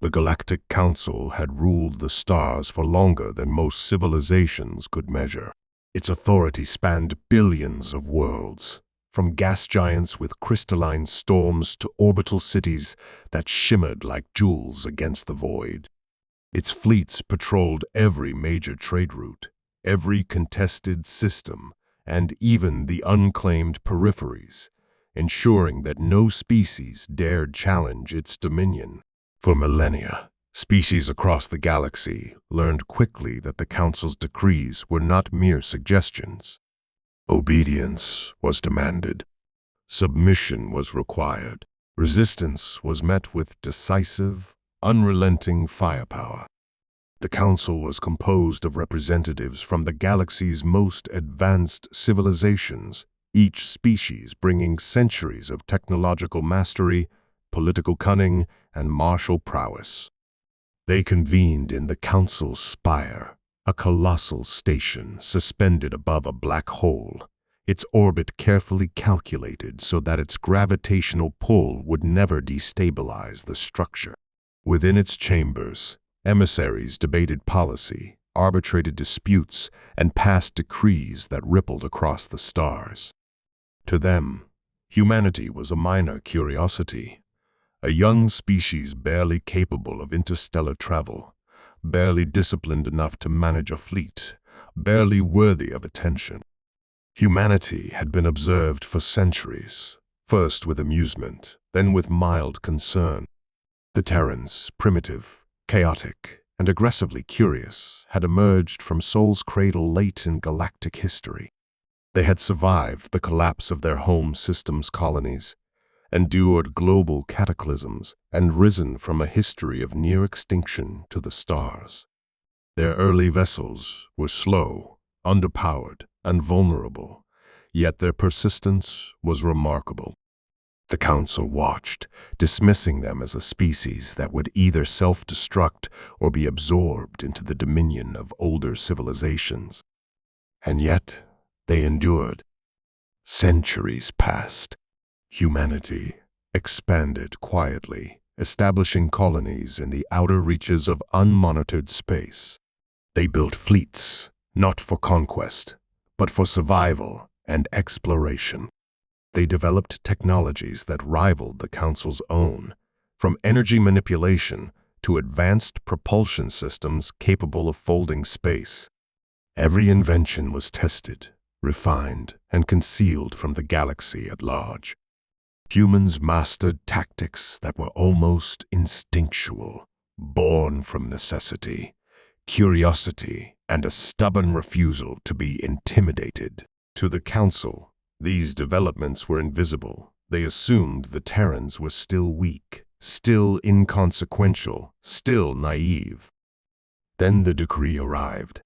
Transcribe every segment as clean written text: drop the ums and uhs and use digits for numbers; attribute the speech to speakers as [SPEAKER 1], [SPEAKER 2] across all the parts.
[SPEAKER 1] The Galactic Council had ruled the stars for longer than most civilizations could measure. Its authority spanned billions of worlds, from gas giants with crystalline storms to orbital cities that shimmered like jewels against the void. Its fleets patrolled every major trade route, every contested system, and even the unclaimed peripheries, ensuring that no species dared challenge its dominion. For millennia, species across the galaxy learned quickly that the Council's decrees were not mere suggestions. Obedience was demanded. Submission was required. Resistance was met with decisive, unrelenting firepower. The Council was composed of representatives from the galaxy's most advanced civilizations, each species bringing centuries of technological mastery, political cunning, and martial prowess. They convened in the Council's spire, a colossal station suspended above a black hole, its orbit carefully calculated so that its gravitational pull would never destabilize the structure. Within its chambers, emissaries debated policy, arbitrated disputes, and passed decrees that rippled across the stars. To them, humanity was a minor curiosity, a young species barely capable of interstellar travel, barely disciplined enough to manage a fleet, barely worthy of attention. Humanity had been observed for centuries, first with amusement, then with mild concern. The Terrans, primitive, chaotic, and aggressively curious, had emerged from Sol's cradle late in galactic history. They had survived the collapse of their home system's colonies, endured global cataclysms, and risen from a history of near extinction to the stars. Their early vessels were slow, underpowered, and vulnerable, yet their persistence was remarkable. The Council watched, dismissing them as a species that would either self-destruct or be absorbed into the dominion of older civilizations. And yet, they endured. Centuries passed. Humanity expanded quietly, establishing colonies in the outer reaches of unmonitored space. They built fleets, not for conquest, but for survival and exploration. They developed technologies that rivaled the Council's own, from energy manipulation to advanced propulsion systems capable of folding space. Every invention was tested, refined, and concealed from the galaxy at large. Humans mastered tactics that were almost instinctual, born from necessity, curiosity, and a stubborn refusal to be intimidated. To the Council, these developments were invisible. They assumed the Terrans were still weak, still inconsequential, still naive. Then the decree arrived.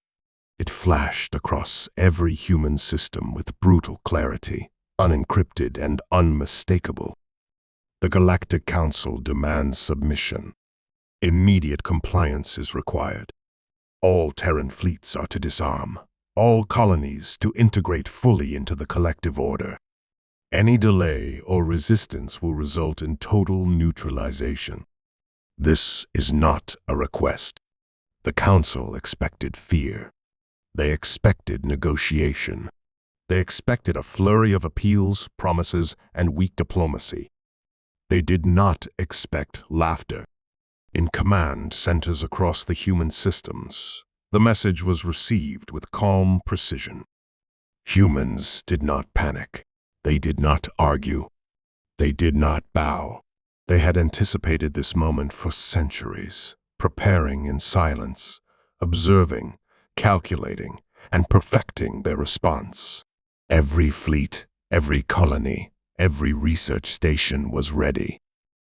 [SPEAKER 1] It flashed across every human system with brutal clarity, unencrypted and unmistakable. The Galactic Council demands submission. Immediate compliance is required. All Terran fleets are to disarm. All colonies to integrate fully into the collective order. Any delay or resistance will result in total neutralization. This is not a request. The Council expected fear. They expected negotiation. They expected a flurry of appeals, promises, and weak diplomacy. They did not expect laughter. In command centers across the human systems, the message was received with calm precision. Humans did not panic. They did not argue. They did not bow. They had anticipated this moment for centuries, preparing in silence, observing, calculating, and perfecting their response. Every fleet, every colony, every research station was ready.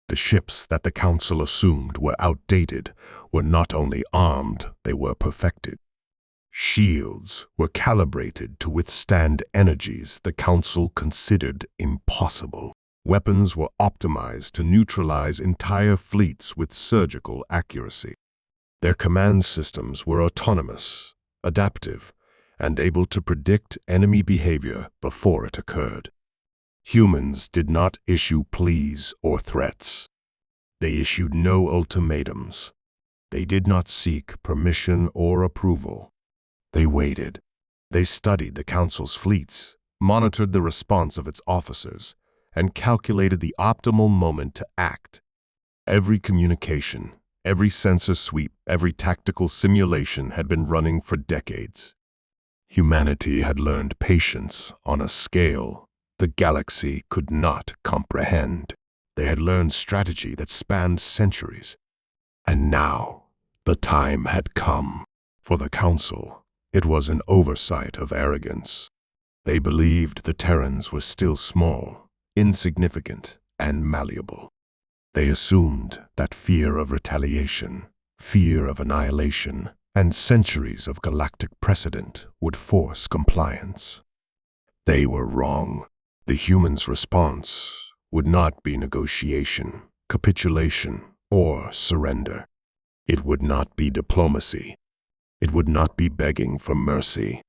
[SPEAKER 1] The ships that the Council assumed were outdated were not only armed, they were perfected. Shields were calibrated to withstand energies the Council considered impossible. Weapons were optimized to neutralize entire fleets with surgical accuracy. Their command systems were autonomous, adaptive, and able to predict enemy behavior before it occurred. Humans did not issue pleas or threats. They issued no ultimatums. They did not seek permission or approval. They waited. They studied the Council's fleets, monitored the response of its officers, and calculated the optimal moment to act. Every communication, every sensor sweep, every tactical simulation had been running for decades. Humanity had learned patience on a scale the galaxy could not comprehend. They had learned strategy that spanned centuries. And now, the time had come. For the Council, it was an oversight of arrogance. They believed the Terrans were still small, insignificant, and malleable. They assumed that fear of retaliation, fear of annihilation, and centuries of galactic precedent would force compliance. They were wrong. The humans' response would not be negotiation, capitulation, or surrender. It would not be diplomacy. It would not be begging for mercy.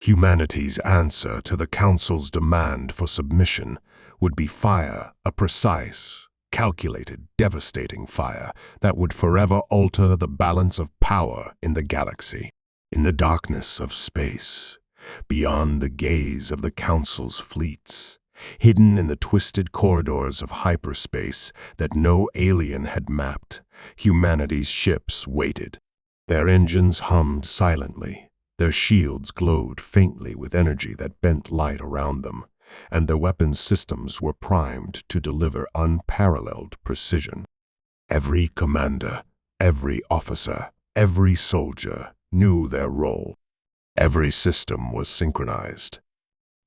[SPEAKER 1] Humanity's answer to the Council's demand for submission would be fire, a precise, calculated, devastating fire that would forever alter the balance of power in the galaxy. In the darkness of space, beyond the gaze of the Council's fleets, hidden in the twisted corridors of hyperspace that no alien had mapped, humanity's ships waited. Their engines hummed silently, their shields glowed faintly with energy that bent light around them, and their weapons systems were primed to deliver unparalleled precision. Every commander, every officer, every soldier knew their role. Every system was synchronized.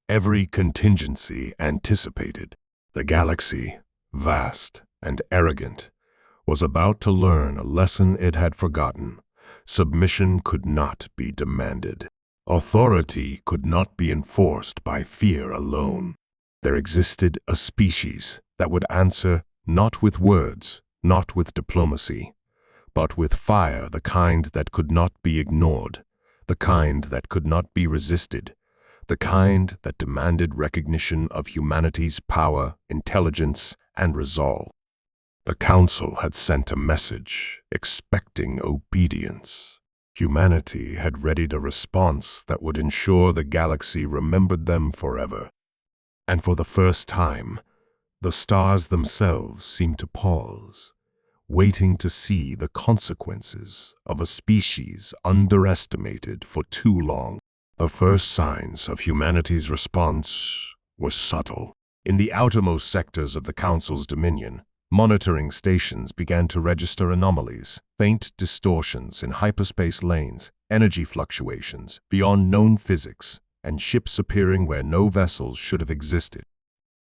[SPEAKER 1] Every contingency anticipated. The galaxy, vast and arrogant, was about to learn a lesson it had forgotten. Submission could not be demanded. Authority could not be enforced by fear alone. There existed a species that would answer not with words, not with diplomacy, but with fire, the kind that could not be ignored, the kind that could not be resisted, the kind that demanded recognition of humanity's power, intelligence, and resolve. The Council had sent a message, expecting obedience. Humanity had readied a response that would ensure the galaxy remembered them forever. And for the first time, the stars themselves seemed to pause, waiting to see the consequences of a species underestimated for too long. The first signs of humanity's response were subtle. In the outermost sectors of the Council's dominion, monitoring stations began to register anomalies, faint distortions in hyperspace lanes, energy fluctuations beyond known physics, and ships appearing where no vessels should have existed.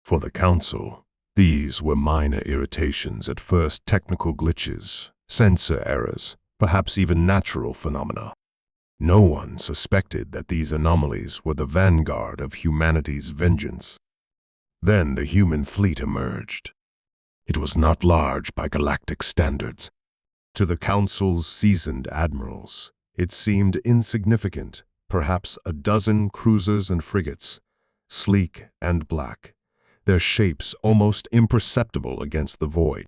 [SPEAKER 1] For the Council, these were minor irritations at first, technical glitches, sensor errors, perhaps even natural phenomena. No one suspected that these anomalies were the vanguard of humanity's vengeance. Then the human fleet emerged. It was not large by galactic standards. To the Council's seasoned admirals, it seemed insignificant, perhaps a dozen cruisers and frigates, sleek and black, their shapes almost imperceptible against the void.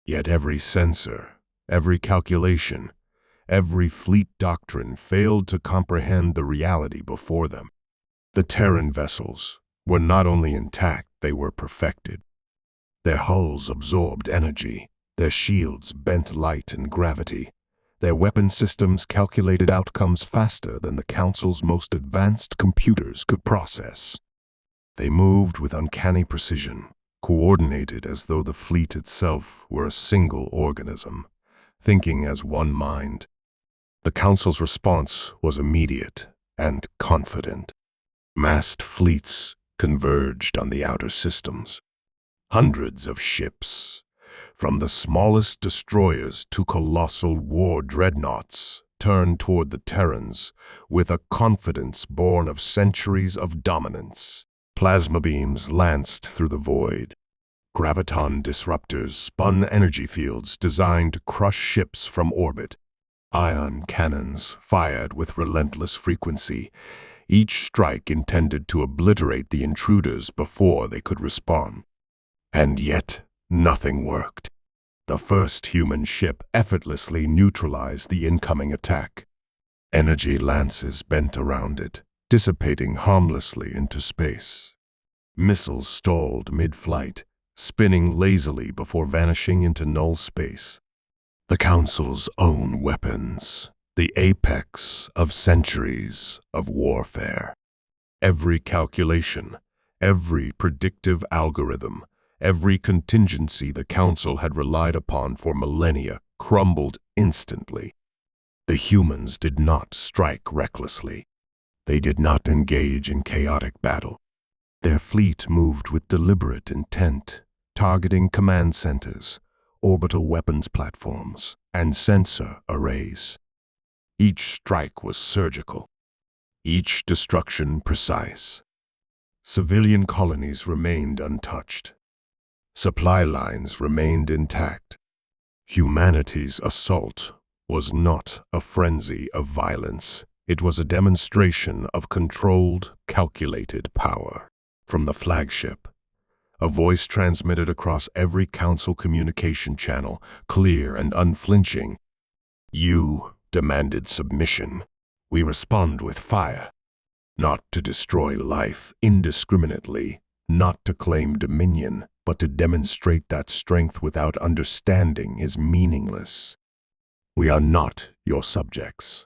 [SPEAKER 1] Yet every sensor, every calculation, every fleet doctrine failed to comprehend the reality before them. The Terran vessels were not only intact, they were perfected. Their hulls absorbed energy, their shields bent light and gravity, their weapon systems calculated outcomes faster than the Council's most advanced computers could process. They moved with uncanny precision, coordinated as though the fleet itself were a single organism, thinking as one mind. The Council's response was immediate and confident. Massed fleets converged on the outer systems. Hundreds of ships, from the smallest destroyers to colossal war dreadnoughts, turned toward the Terrans with a confidence born of centuries of dominance. Plasma beams lanced through the void. Graviton disruptors spun energy fields designed to crush ships from orbit. Ion cannons fired with relentless frequency, each strike intended to obliterate the intruders before they could respond. And yet, nothing worked. The first human ship effortlessly neutralized the incoming attack. Energy lances bent around it, dissipating harmlessly into space. Missiles stalled mid-flight, spinning lazily before vanishing into null space. The Council's own weapons, the apex of centuries of warfare. Every calculation, every predictive algorithm, every contingency the Council had relied upon for millennia crumbled instantly. The humans did not strike recklessly. They did not engage in chaotic battle. Their fleet moved with deliberate intent, targeting command centers, orbital weapons platforms, and sensor arrays. Each strike was surgical, each destruction precise. Civilian colonies remained untouched. Supply lines remained intact. Humanity's assault was not a frenzy of violence. It was a demonstration of controlled, calculated power. From the flagship, a voice transmitted across every Council communication channel, clear and unflinching. "You demanded submission. We respond with fire. Not to destroy life indiscriminately, not to claim dominion, but to demonstrate that strength without understanding is meaningless. We are not your subjects.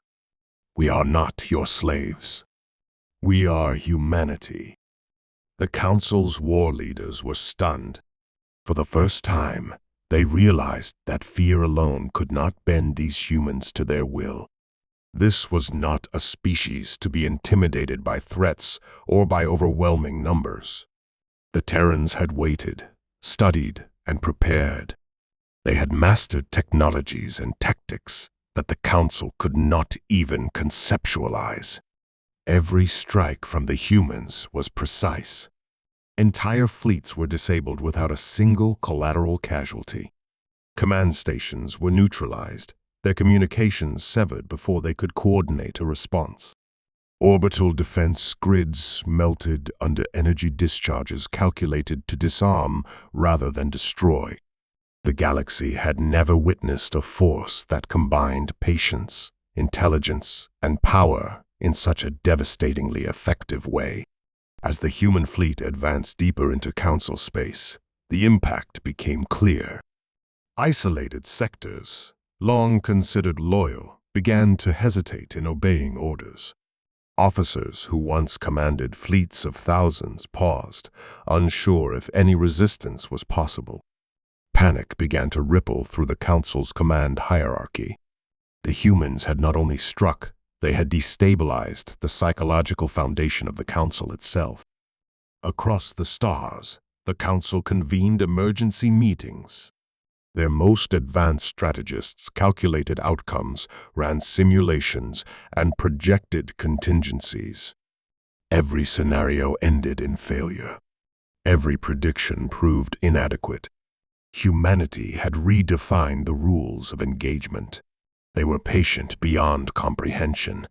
[SPEAKER 1] We are not your slaves. We are humanity." The Council's war leaders were stunned. For the first time, they realized that fear alone could not bend these humans to their will. This was not a species to be intimidated by threats or by overwhelming numbers. The Terrans had waited, studied, and prepared. They had mastered technologies and tactics that the Council could not even conceptualize. Every strike from the humans was precise. Entire fleets were disabled without a single collateral casualty. Command stations were neutralized, their communications severed before they could coordinate a response. Orbital defense grids melted under energy discharges calculated to disarm rather than destroy. The galaxy had never witnessed a force that combined patience, intelligence, and power in such a devastatingly effective way. As the human fleet advanced deeper into Council space, the impact became clear. Isolated sectors, long considered loyal, began to hesitate in obeying orders. Officers who once commanded fleets of thousands paused, unsure if any resistance was possible. Panic began to ripple through the Council's command hierarchy. The humans had not only struck, they had destabilized the psychological foundation of the Council itself. Across the stars, the Council convened emergency meetings. Their most advanced strategists calculated outcomes, ran simulations, and projected contingencies. Every scenario ended in failure. Every prediction proved inadequate. Humanity had redefined the rules of engagement. They were patient beyond comprehension,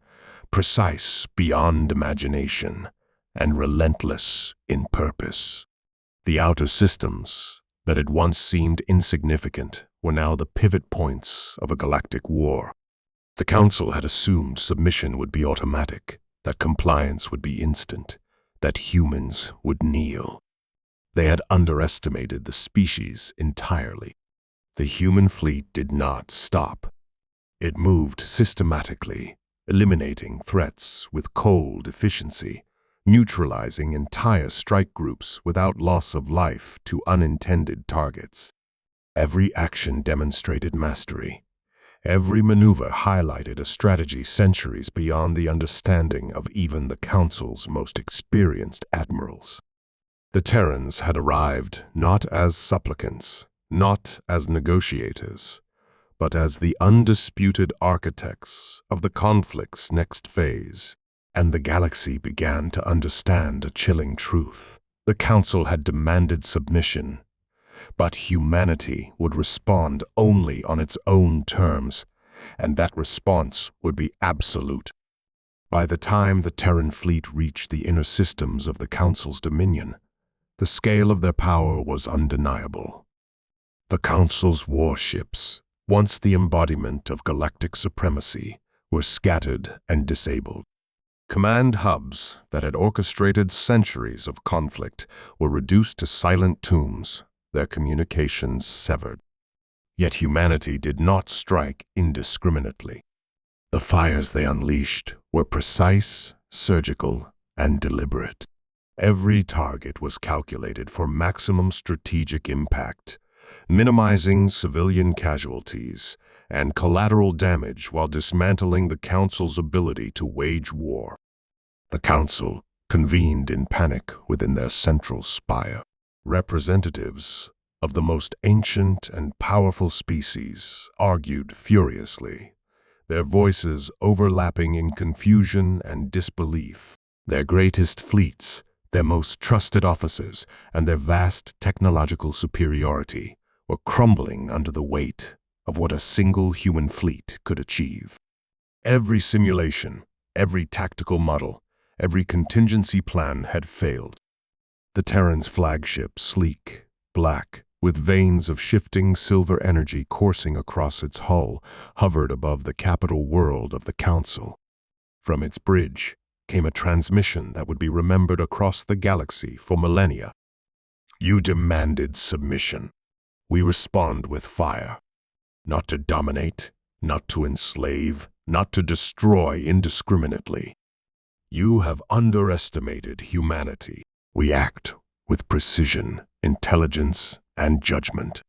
[SPEAKER 1] precise beyond imagination, and relentless in purpose. The outer systems that had once seemed insignificant were now the pivot points of a galactic war. The Council had assumed submission would be automatic, that compliance would be instant, that humans would kneel. They had underestimated the species entirely. The human fleet did not stop. It moved systematically, eliminating threats with cold efficiency, neutralizing entire strike groups without loss of life to unintended targets. Every action demonstrated mastery. Every maneuver highlighted a strategy centuries beyond the understanding of even the Council's most experienced admirals. The Terrans had arrived not as supplicants, not as negotiators, but as the undisputed architects of the conflict's next phase. And the galaxy began to understand a chilling truth. The Council had demanded submission, but humanity would respond only on its own terms, and that response would be absolute. By the time the Terran fleet reached the inner systems of the Council's dominion, the scale of their power was undeniable. The Council's warships, once the embodiment of galactic supremacy, were scattered and disabled. Command hubs that had orchestrated centuries of conflict were reduced to silent tombs, their communications severed. Yet humanity did not strike indiscriminately. The fires they unleashed were precise, surgical, and deliberate. Every target was calculated for maximum strategic impact, minimizing civilian casualties and collateral damage while dismantling the Council's ability to wage war. The Council convened in panic within their central spire. Representatives of the most ancient and powerful species argued furiously, their voices overlapping in confusion and disbelief. Their greatest fleets, their most trusted officers, and their vast technological superiority were crumbling under the weight of what a single human fleet could achieve. Every simulation, every tactical model, every contingency plan had failed. The Terran's flagship, sleek, black, with veins of shifting silver energy coursing across its hull, hovered above the capital world of the Council. From its bridge came a transmission that would be remembered across the galaxy for millennia. You demanded submission. We respond with fire. Not to dominate, not to enslave, not to destroy indiscriminately. You have underestimated humanity. We act with precision, intelligence, and judgment.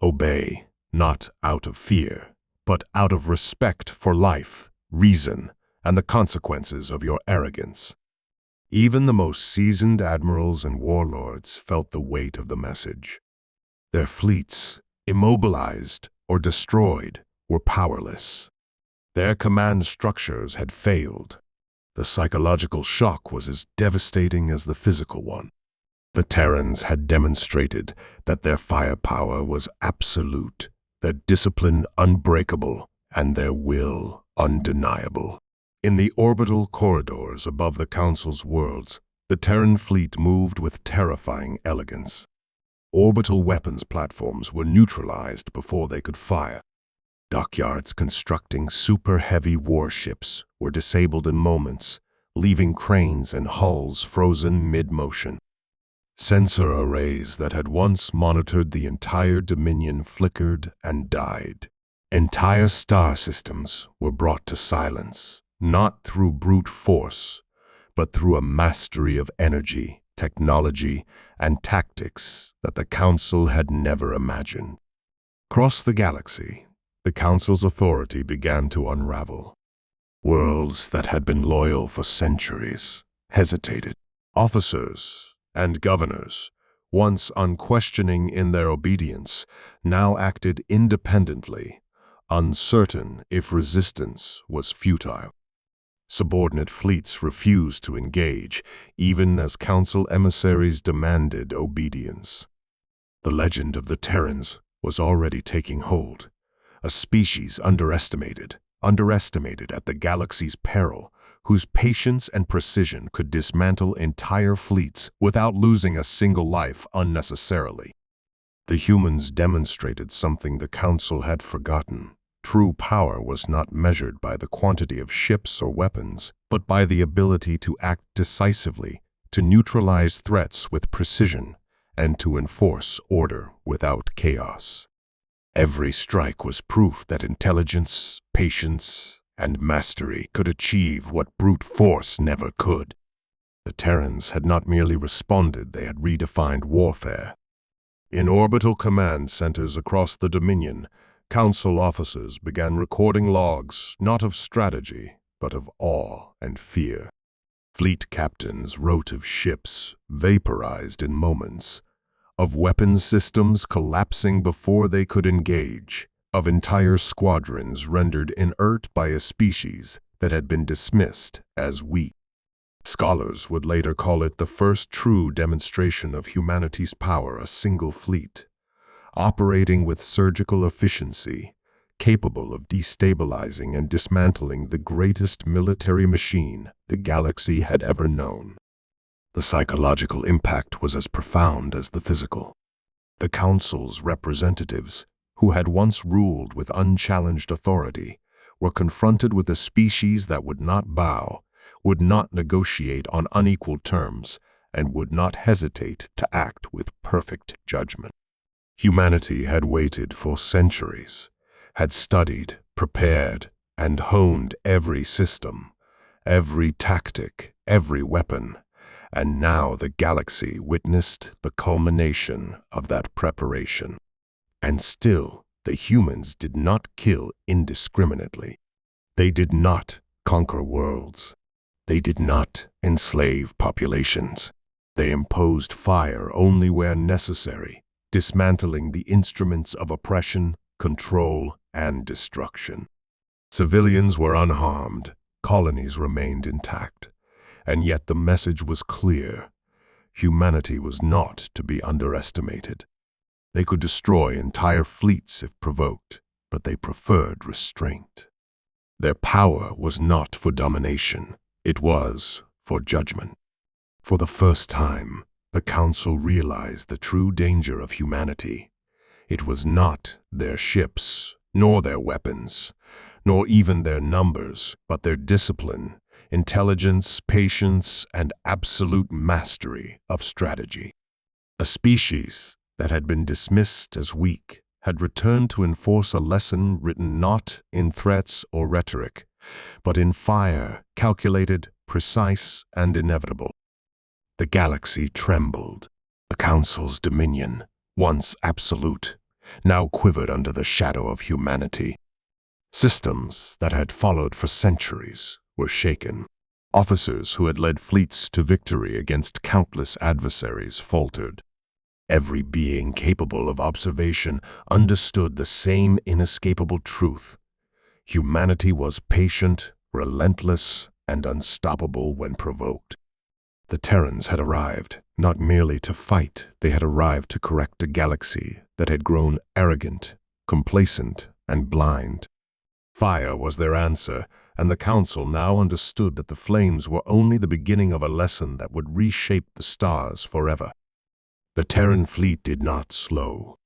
[SPEAKER 1] Obey, not out of fear, but out of respect for life, reason, and the consequences of your arrogance. Even the most seasoned admirals and warlords felt the weight of the message. Their fleets, immobilized or destroyed, were powerless. Their command structures had failed. The psychological shock was as devastating as the physical one. The Terrans had demonstrated that their firepower was absolute, their discipline unbreakable, and their will undeniable. In the orbital corridors above the Council's worlds, the Terran fleet moved with terrifying elegance. Orbital weapons platforms were neutralized before they could fire. Dockyards constructing super-heavy warships were disabled in moments, leaving cranes and hulls frozen mid-motion. Sensor arrays that had once monitored the entire Dominion flickered and died. Entire star systems were brought to silence, not through brute force, but through a mastery of energy, technology, and tactics that the Council had never imagined. Across the galaxy, the Council's authority began to unravel. Worlds that had been loyal for centuries hesitated. Officers and governors, once unquestioning in their obedience, now acted independently, uncertain if resistance was futile. Subordinate fleets refused to engage, even as Council emissaries demanded obedience. The legend of the Terrans was already taking hold. A species underestimated at the galaxy's peril, whose patience and precision could dismantle entire fleets without losing a single life unnecessarily. The humans demonstrated something the Council had forgotten. True power was not measured by the quantity of ships or weapons, but by the ability to act decisively, to neutralize threats with precision, and to enforce order without chaos. Every strike was proof that intelligence, patience, and mastery could achieve what brute force never could. The Terrans had not merely responded, they had redefined warfare. In orbital command centers across the Dominion, Council officers began recording logs, not of strategy, but of awe and fear. Fleet captains wrote of ships vaporized in moments, of weapons systems collapsing before they could engage, of entire squadrons rendered inert by a species that had been dismissed as weak. Scholars would later call it the first true demonstration of humanity's power, a single fleet, operating with surgical efficiency, capable of destabilizing and dismantling the greatest military machine the galaxy had ever known. The psychological impact was as profound as the physical. The Council's representatives, who had once ruled with unchallenged authority, were confronted with a species that would not bow, would not negotiate on unequal terms, and would not hesitate to act with perfect judgment. Humanity had waited for centuries, had studied, prepared, and honed every system, every tactic, every weapon, and now the galaxy witnessed the culmination of that preparation. And still, the humans did not kill indiscriminately. They did not conquer worlds. They did not enslave populations. They imposed fire only where necessary, dismantling the instruments of oppression, control, and destruction. Civilians were unharmed, colonies remained intact, and yet the message was clear. Humanity was not to be underestimated. They could destroy entire fleets if provoked, but they preferred restraint. Their power was not for domination, it was for judgment. For the first time, the Council realized the true danger of humanity. It was not their ships, nor their weapons, nor even their numbers, but their discipline, intelligence, patience, and absolute mastery of strategy. A species that had been dismissed as weak had returned to enforce a lesson written not in threats or rhetoric, but in fire, calculated, precise, and inevitable. The galaxy trembled. The Council's dominion, once absolute, now quivered under the shadow of humanity. Systems that had followed for centuries were shaken. Officers who had led fleets to victory against countless adversaries faltered. Every being capable of observation understood the same inescapable truth. Humanity was patient, relentless, and unstoppable when provoked. The Terrans had arrived, not merely to fight, they had arrived to correct a galaxy that had grown arrogant, complacent, and blind. Fire was their answer, and the Council now understood that the flames were only the beginning of a lesson that would reshape the stars forever. The Terran fleet did not slow.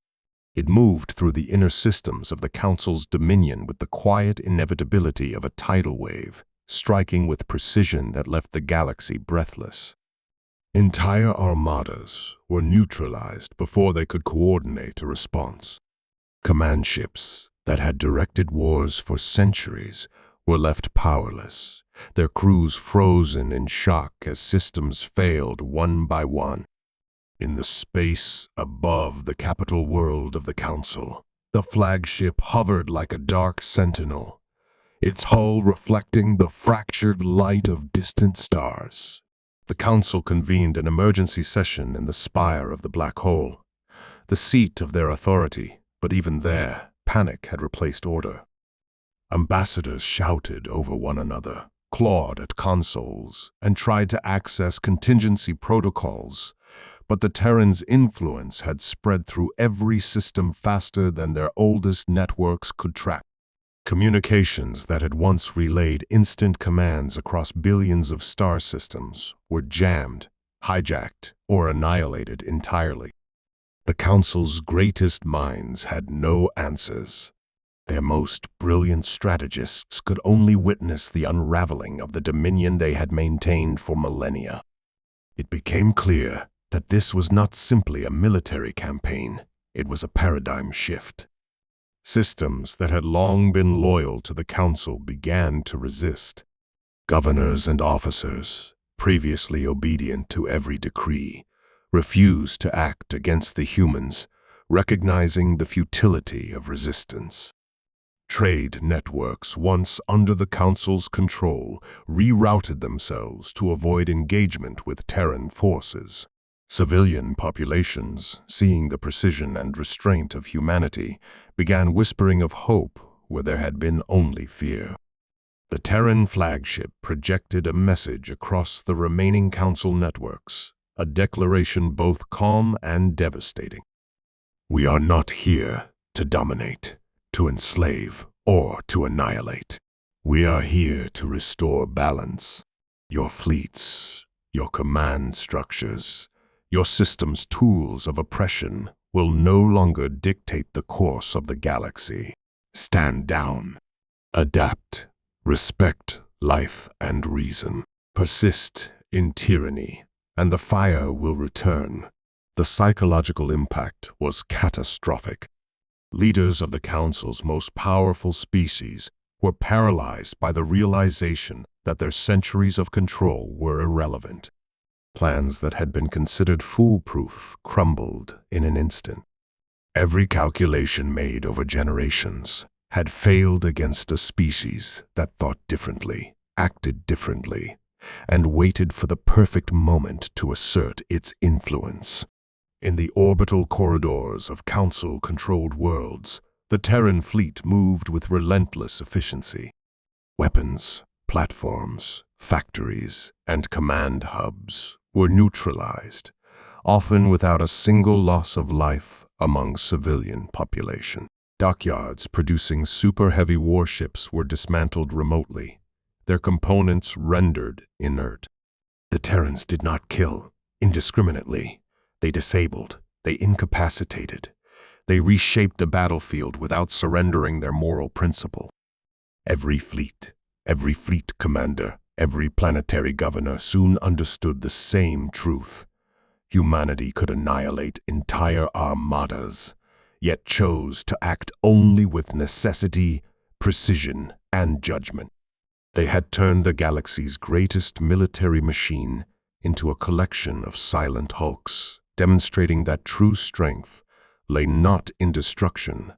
[SPEAKER 1] It moved through the inner systems of the Council's dominion with the quiet inevitability of a tidal wave, striking with precision that left the galaxy breathless. Entire armadas were neutralized before they could coordinate a response. Command ships that had directed wars for centuries were left powerless, their crews frozen in shock as systems failed one by one. In the space above the capital world of the Council, the flagship hovered like a dark sentinel, its hull reflecting the fractured light of distant stars. The Council convened an emergency session in the spire of the black hole, the seat of their authority, but even there, panic had replaced order. Ambassadors shouted over one another, clawed at consoles, and tried to access contingency protocols, but the Terrans' influence had spread through every system faster than their oldest networks could track. Communications that had once relayed instant commands across billions of star systems were jammed, hijacked, or annihilated entirely. The Council's greatest minds had no answers. Their most brilliant strategists could only witness the unraveling of the dominion they had maintained for millennia. It became clear that this was not simply a military campaign, it was a paradigm shift. Systems that had long been loyal to the Council began to resist. Governors and officers, previously obedient to every decree, refused to act against the humans, recognizing the futility of resistance. Trade networks, once under the Council's control, rerouted themselves to avoid engagement with Terran forces. Civilian populations, seeing the precision and restraint of humanity, began whispering of hope where there had been only fear. The Terran flagship projected a message across the remaining Council networks, a declaration both calm and devastating. We are not here to dominate, to enslave, or to annihilate. We are here to restore balance. Your fleets, your command structures, your system's tools of oppression will no longer dictate the course of the galaxy. Stand down. Adapt. Respect life and reason. Persist in tyranny, and the fire will return. The psychological impact was catastrophic. Leaders of the Council's most powerful species were paralyzed by the realization that their centuries of control were irrelevant. Plans that had been considered foolproof crumbled in an instant. Every calculation made over generations had failed against a species that thought differently, acted differently, and waited for the perfect moment to assert its influence. In the orbital corridors of Council-controlled worlds, the Terran fleet moved with relentless efficiency. Weapons, platforms, factories, and command hubs were neutralized, often without a single loss of life among civilian population. Dockyards producing super-heavy warships were dismantled remotely, their components rendered inert. The Terrans did not kill indiscriminately. They disabled, they incapacitated, they reshaped the battlefield without surrendering their moral principle. Every fleet commander, every planetary governor soon understood the same truth. Humanity could annihilate entire armadas, yet chose to act only with necessity, precision, and judgment. They had turned the galaxy's greatest military machine into a collection of silent hulks, demonstrating that true strength lay not in destruction,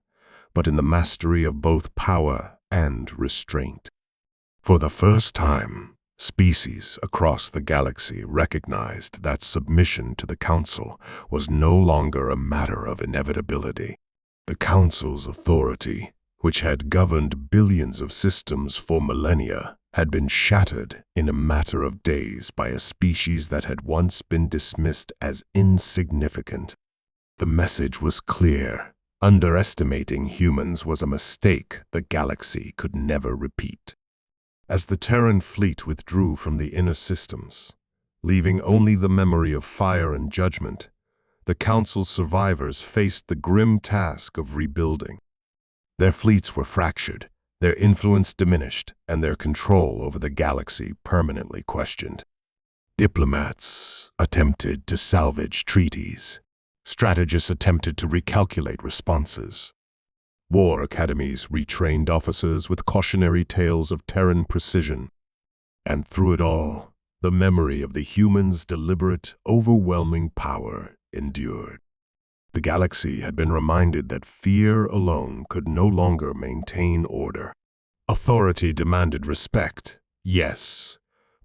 [SPEAKER 1] but in the mastery of both power and restraint. For the first time, species across the galaxy recognized that submission to the Council was no longer a matter of inevitability. The Council's authority, which had governed billions of systems for millennia, had been shattered in a matter of days by a species that had once been dismissed as insignificant. The message was clear. Underestimating humans was a mistake the galaxy could never repeat. As the Terran fleet withdrew from the inner systems, leaving only the memory of fire and judgment, the Council's survivors faced the grim task of rebuilding. Their fleets were fractured, their influence diminished, and their control over the galaxy permanently questioned. Diplomats attempted to salvage treaties. Strategists attempted to recalculate responses. War academies retrained officers with cautionary tales of Terran precision. And through it all, the memory of the humans' deliberate, overwhelming power endured. The galaxy had been reminded that fear alone could no longer maintain order. Authority demanded respect, yes,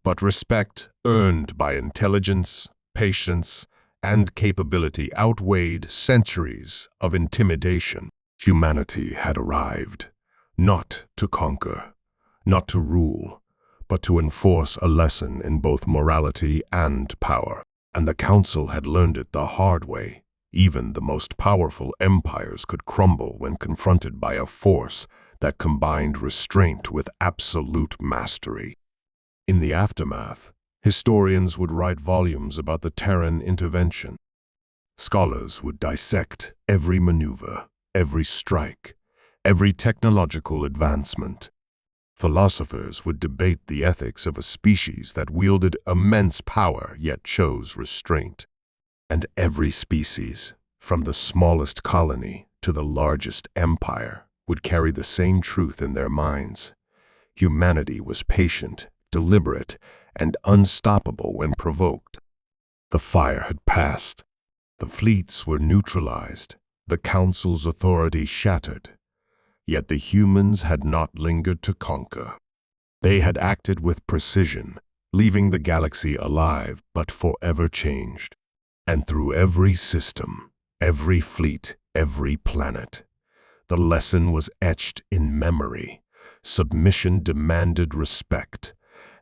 [SPEAKER 1] but respect earned by intelligence, patience, and capability outweighed centuries of intimidation. Humanity had arrived, not to conquer, not to rule, but to enforce a lesson in both morality and power. And the Council had learned it the hard way. Even the most powerful empires could crumble when confronted by a force that combined restraint with absolute mastery. In the aftermath, historians would write volumes about the Terran intervention. Scholars would dissect every maneuver, every strike, every technological advancement. Philosophers would debate the ethics of a species that wielded immense power yet chose restraint. And every species, from the smallest colony to the largest empire, would carry the same truth in their minds. Humanity was patient, deliberate, and unstoppable when provoked. The fire had passed. The fleets were neutralized, the Council's authority shattered. Yet the humans had not lingered to conquer. They had acted with precision, leaving the galaxy alive but forever changed. And through every system, every fleet, every planet, the lesson was etched in memory. Submission demanded respect,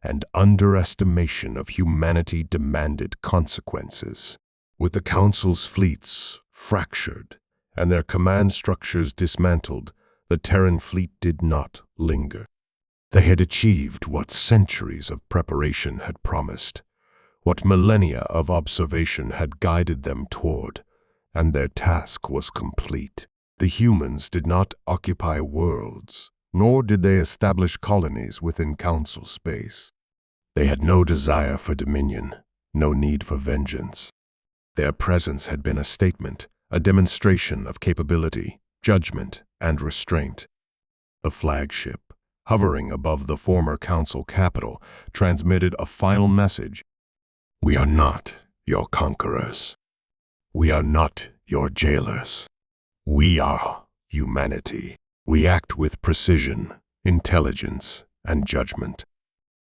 [SPEAKER 1] and underestimation of humanity demanded consequences. With the Council's fleets fractured and their command structures dismantled, the Terran fleet did not linger. They had achieved what centuries of preparation had promised, what millennia of observation had guided them toward, and their task was complete. The humans did not occupy worlds, nor did they establish colonies within Council space. They had no desire for dominion, no need for vengeance. Their presence had been a statement, a demonstration of capability, judgment, and restraint. The flagship, hovering above the former Council capital, transmitted a final message. We are not your conquerors. We are not your jailers. We are humanity. We act with precision, intelligence, and judgment.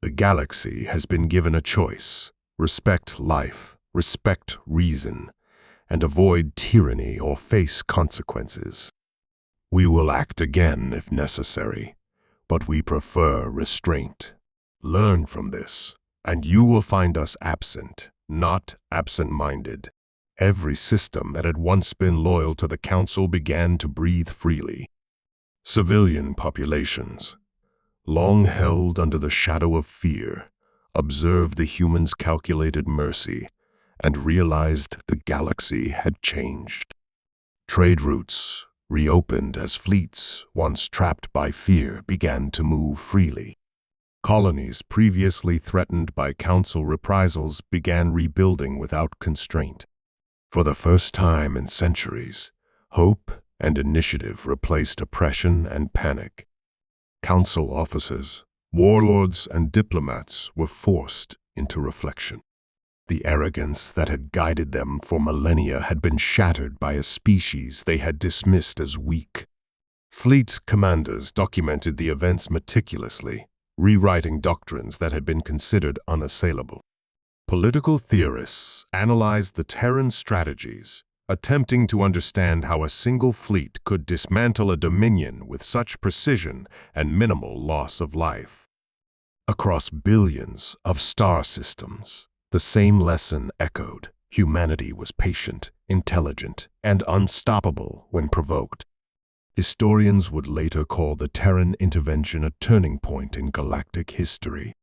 [SPEAKER 1] The galaxy has been given a choice: respect life, respect reason, and avoid tyranny or face consequences. We will act again if necessary, but we prefer restraint. Learn from this, and you will find us absent, not absent-minded. Every system that had once been loyal to the Council began to breathe freely. Civilian populations, long held under the shadow of fear, observed the humans' calculated mercy and realized the galaxy had changed. Trade routes reopened as fleets, once trapped by fear, began to move freely. Colonies previously threatened by Council reprisals began rebuilding without constraint. For the first time in centuries, hope and initiative replaced oppression and panic. Council officers, warlords, and diplomats were forced into reflection. The arrogance that had guided them for millennia had been shattered by a species they had dismissed as weak. Fleet commanders documented the events meticulously, rewriting doctrines that had been considered unassailable. Political theorists analyzed the Terran strategies, attempting to understand how a single fleet could dismantle a dominion with such precision and minimal loss of life. Across billions of star systems, the same lesson echoed. Humanity was patient, intelligent, and unstoppable when provoked. Historians would later call the Terran intervention a turning point in galactic history.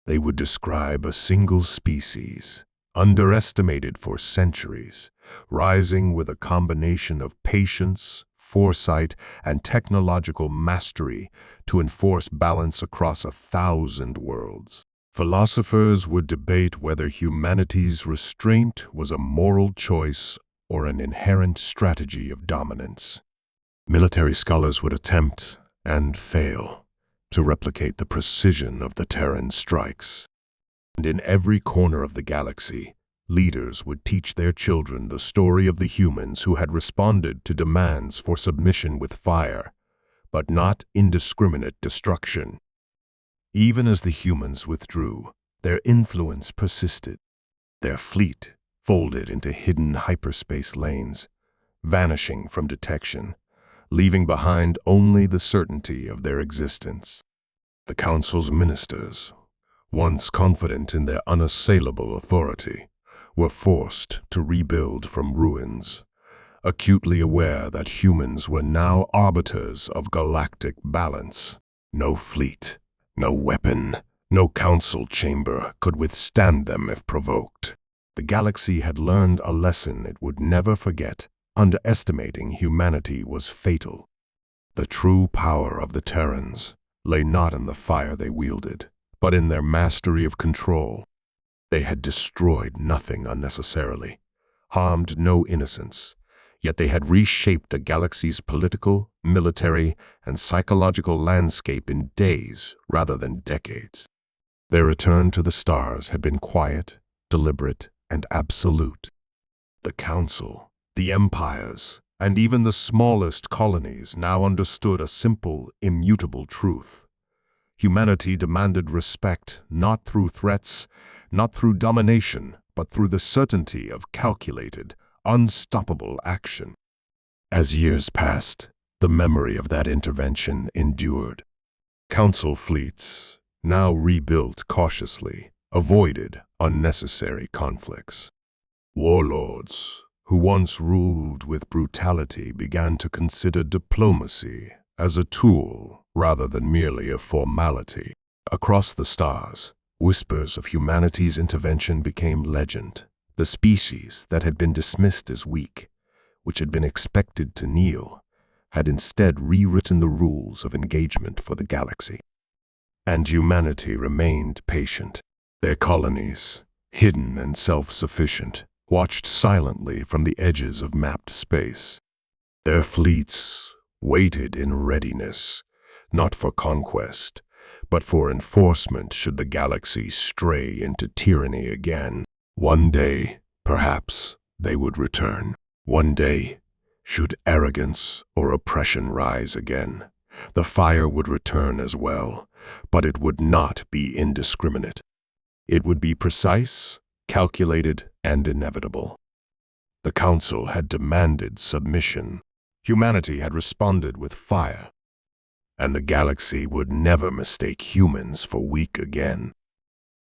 [SPEAKER 1] They would describe a single species, underestimated for centuries, rising with a combination of patience, foresight, and technological mastery to enforce balance across 1,000 worlds. Philosophers would debate whether humanity's restraint was a moral choice or an inherent strategy of dominance. Military scholars would attempt, and fail, to replicate the precision of the Terran strikes. And in every corner of the galaxy, leaders would teach their children the story of the humans who had responded to demands for submission with fire, but not indiscriminate destruction. Even as the humans withdrew, their influence persisted. Their fleet folded into hidden hyperspace lanes, vanishing from detection, leaving behind only the certainty of their existence. The Council's ministers, once confident in their unassailable authority, were forced to rebuild from ruins, acutely aware that humans were now arbiters of galactic balance. No fleet, no weapon, no council chamber could withstand them if provoked. The galaxy had learned a lesson it would never forget. Underestimating humanity was fatal. The true power of the Terrans lay not in the fire they wielded, but in their mastery of control. They had destroyed nothing unnecessarily, harmed no innocents, yet they had reshaped the galaxy's political, military, and psychological landscape in days rather than decades. Their return to the stars had been quiet, deliberate, and absolute. The Council, the empires, and even the smallest colonies now understood a simple, immutable truth. Humanity demanded respect not through threats, not through domination, but through the certainty of calculated, unstoppable action. As years passed, the memory of that intervention endured. Council fleets, now rebuilt cautiously, avoided unnecessary conflicts. Warlords, who once ruled with brutality, began to consider diplomacy as a tool rather than merely a formality. Across the stars, whispers of humanity's intervention became legend. The species that had been dismissed as weak which had been expected to kneel, had instead rewritten the rules of engagement for the galaxy. And humanity remained patient. Their colonies, hidden and self-sufficient, watched silently from the edges of mapped space. Their fleets waited in readiness, not for conquest, but for enforcement should the galaxy stray into tyranny again. One day, perhaps, they would return. One day, should arrogance or oppression rise again, the fire would return as well, but it would not be indiscriminate. It would be precise, calculated, and inevitable. The Council had demanded submission. Humanity had responded with fire, and the galaxy would never mistake humans for weak again.